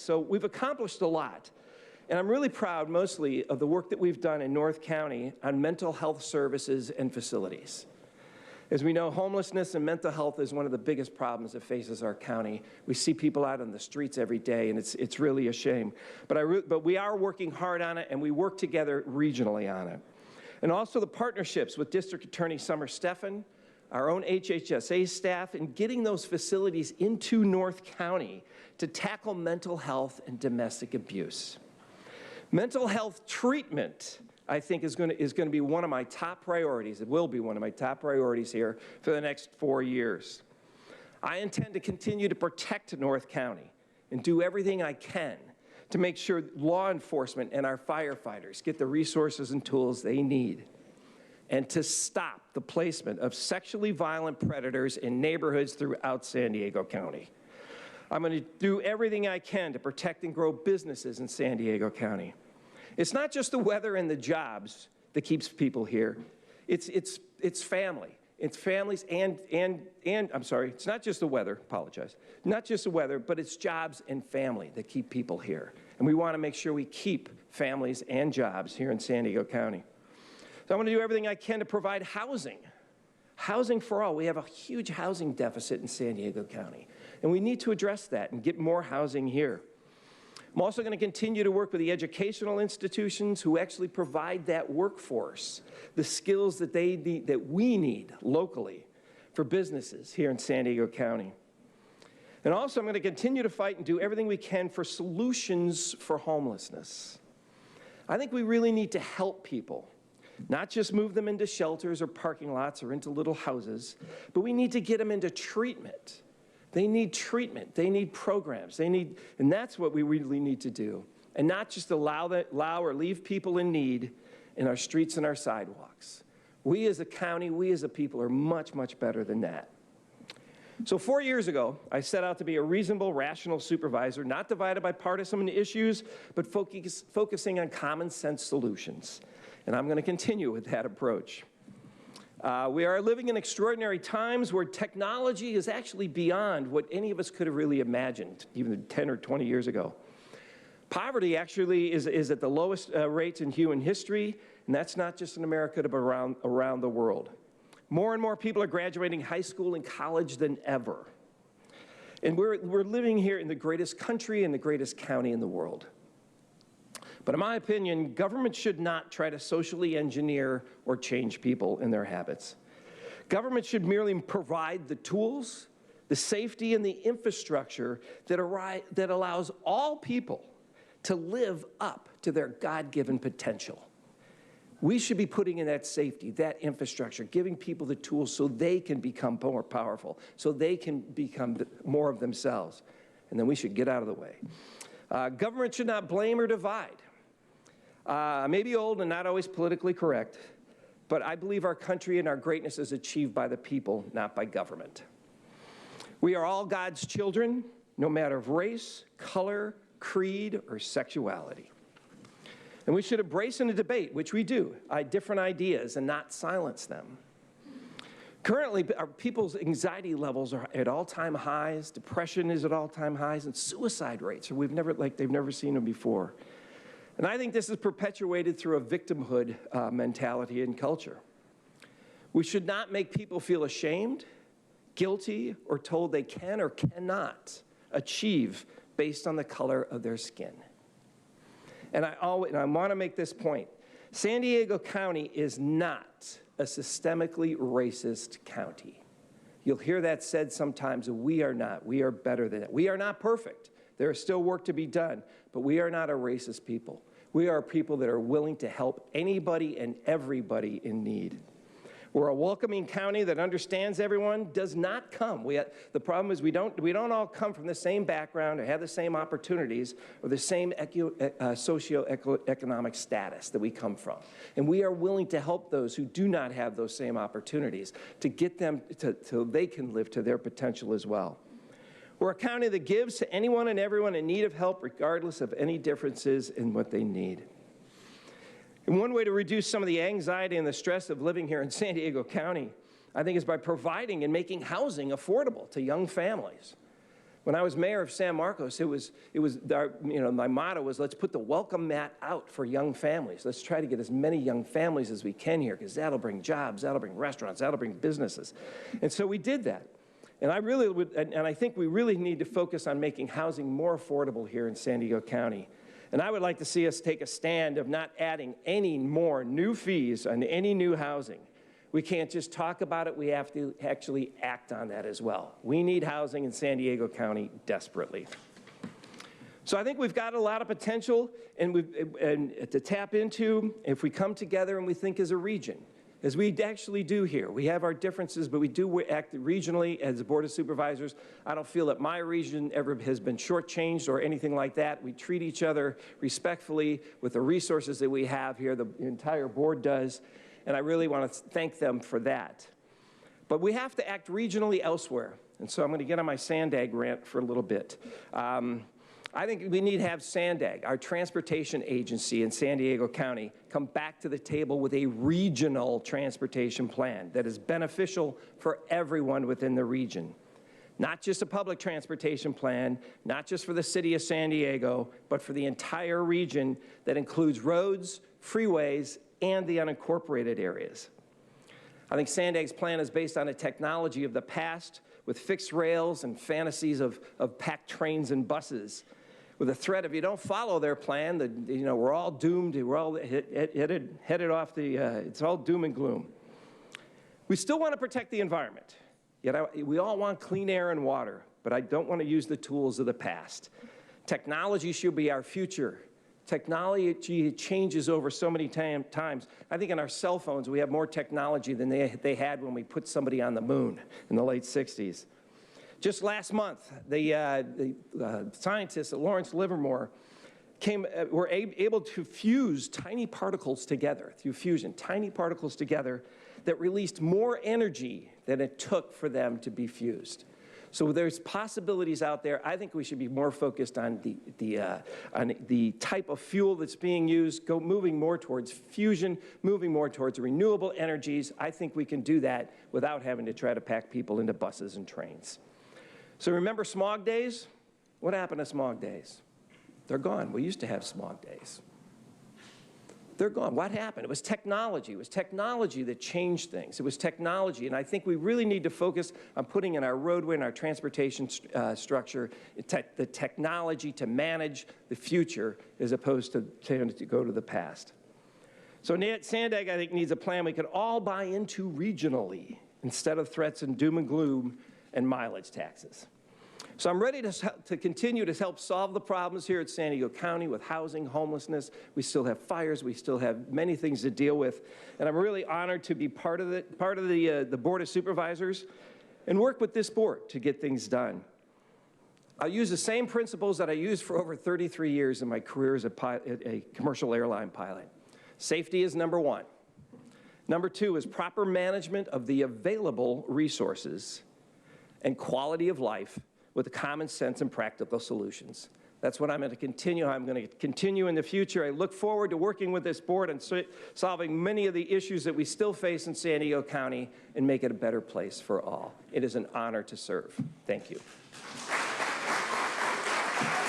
So we've accomplished a lot. And I'm really proud mostly of the work that we've done in North County on mental health services and facilities. As we know, homelessness and mental health is one of the biggest problems that faces our county. We see people out on the streets every day, and it's really a shame. But we are working hard on it, and we work together regionally on it. And also the partnerships with District Attorney Summer Steffen, our own HHSA staff, and getting those facilities into North County to tackle mental health and domestic abuse. Mental health treatment, I think, is going to be one of my top priorities. It will be one of my top priorities here for the next 4 years. I intend to continue to protect North County and do everything I can to make sure law enforcement and our firefighters get the resources and tools they need, and to stop the placement of sexually violent predators in neighborhoods throughout San Diego County. I'm going to do everything I can to protect and grow businesses in San Diego County. It's not just the weather and the jobs that keeps people here. It's family. It's families and I'm sorry, it's not just the weather, apologize. Not just the weather, but it's jobs and family that keep people here. And we want to make sure we keep families and jobs here in San Diego County. So I'm going to do everything I can to provide housing. Housing for all. We have a huge housing deficit in San Diego County, and we need to address that and get more housing here. I'm also going to continue to work with the educational institutions who actually provide that workforce, the skills that we need locally for businesses here in San Diego County. And also I'm going to continue to fight and do everything we can for solutions for homelessness. I think we really need to help people, not just move them into shelters or parking lots or into little houses, but we need to get them into treatment. They need treatment, they need programs, and that's what we really need to do. And not just allow or leave people in need in our streets and our sidewalks. We as a county, we as a people are much, much better than that. So 4 years ago, I set out to be a reasonable, rational supervisor, not divided by partisan issues, but focusing on common sense solutions. And I'm going to continue with that approach. We are living in extraordinary times where technology is actually beyond what any of us could have really imagined, even 10 or 20 years ago. Poverty actually is at the lowest rates in human history, and that's not just in America, but around the world. More and more people are graduating high school and college than ever. And we're living here in the greatest country and the greatest county in the world. But in my opinion, government should not try to socially engineer or change people in their habits. Government should merely provide the tools, the safety, and the infrastructure that allows all people to live up to their God-given potential. We should be putting in that safety, that infrastructure, giving people the tools so they can become more powerful, so they can become more of themselves. And then we should get out of the way. Government should not blame or divide. I may be old and not always politically correct, but I believe our country and our greatness is achieved by the people, not by government. We are all God's children, no matter of race, color, creed, or sexuality. And we should embrace in a debate, which we do, different ideas and not silence them. Currently, our people's anxiety levels are at all-time highs, depression is at all-time highs, and suicide rates are they've never seen them before. And I think this is perpetuated through a victimhood mentality and culture. We should not make people feel ashamed, guilty, or told they can or cannot achieve based on the color of their skin. And I want to make this point. San Diego County is not a systemically racist county. You'll hear that said sometimes, and we are not. We are better than that. We are not perfect. There is still work to be done, but we are not a racist people. We are people that are willing to help anybody and everybody in need. We're a welcoming county that understands everyone, does not come. The problem is we don't all come from the same background or have the same opportunities or the same socioeconomic status that we come from. And we are willing to help those who do not have those same opportunities to get them so they can live to their potential as well. We're a county that gives to anyone and everyone in need of help regardless of any differences in what they need. And one way to reduce some of the anxiety and the stress of living here in San Diego County, I think, is by providing and making housing affordable to young families. When I was mayor of San Marcos, my motto was, let's put the welcome mat out for young families. Let's try to get as many young families as we can here, because that'll bring jobs, that'll bring restaurants, that'll bring businesses. And so we did that. And I think we really need to focus on making housing more affordable here in San Diego County. And I would like to see us take a stand of not adding any more new fees on any new housing. We can't just talk about it, we have to actually act on that as well. We need housing in San Diego County desperately. So I think we've got a lot of potential and to tap into if we come together and we think as a region, as we actually do here. We have our differences, but we do act regionally as a Board of Supervisors. I don't feel that my region ever has been shortchanged or anything like that. We treat each other respectfully with the resources that we have here. The entire board does. And I really want to thank them for that. But we have to act regionally elsewhere. And so I'm going to get on my SANDAG rant for a little bit. I think we need to have SANDAG, our transportation agency in San Diego County, come back to the table with a regional transportation plan that is beneficial for everyone within the region. Not just a public transportation plan, not just for the city of San Diego, but for the entire region that includes roads, freeways, and the unincorporated areas. I think SANDAG's plan is based on a technology of the past with fixed rails and fantasies of packed trains and buses, with a threat if you don't follow their plan, that we're all doomed, we're all headed off the, it's all doom and gloom. We still want to protect the environment, yet we all want clean air and water, but I don't want to use the tools of the past. Technology should be our future. Technology changes over so many times. I think in our cell phones, we have more technology than they had when we put somebody on the moon in the late 60s. Just last month, the scientists at Lawrence Livermore were able to fuse tiny particles together, through fusion, tiny particles together that released more energy than it took for them to be fused. So there's possibilities out there. I think we should be more focused on the type of fuel that's being used, moving more towards fusion, moving more towards renewable energies. I think we can do that without having to try to pack people into buses and trains. So remember smog days? What happened to smog days? They're gone. We used to have smog days. They're gone. What happened? It was technology. It was technology that changed things. It was technology, and I think we really need to focus on putting in our roadway and our transportation structure the technology to manage the future as opposed to trying to go to the past. So SANDAG, I think, needs a plan we can all buy into regionally instead of threats and doom and gloom and mileage taxes. So I'm ready to continue to help solve the problems here at San Diego County with housing, homelessness. We still have fires. We still have many things to deal with. And I'm really honored to be part of the Board of Supervisors and work with this board to get things done. I'll use the same principles that I used for over 33 years in my career as a commercial airline pilot. Safety is number one. Number two is proper management of the available resources and quality of life with common sense and practical solutions. That's what I'm going to continue. I'm going to continue in the future. I look forward to working with this board and solving many of the issues that we still face in San Diego County and make it a better place for all. It is an honor to serve. Thank you.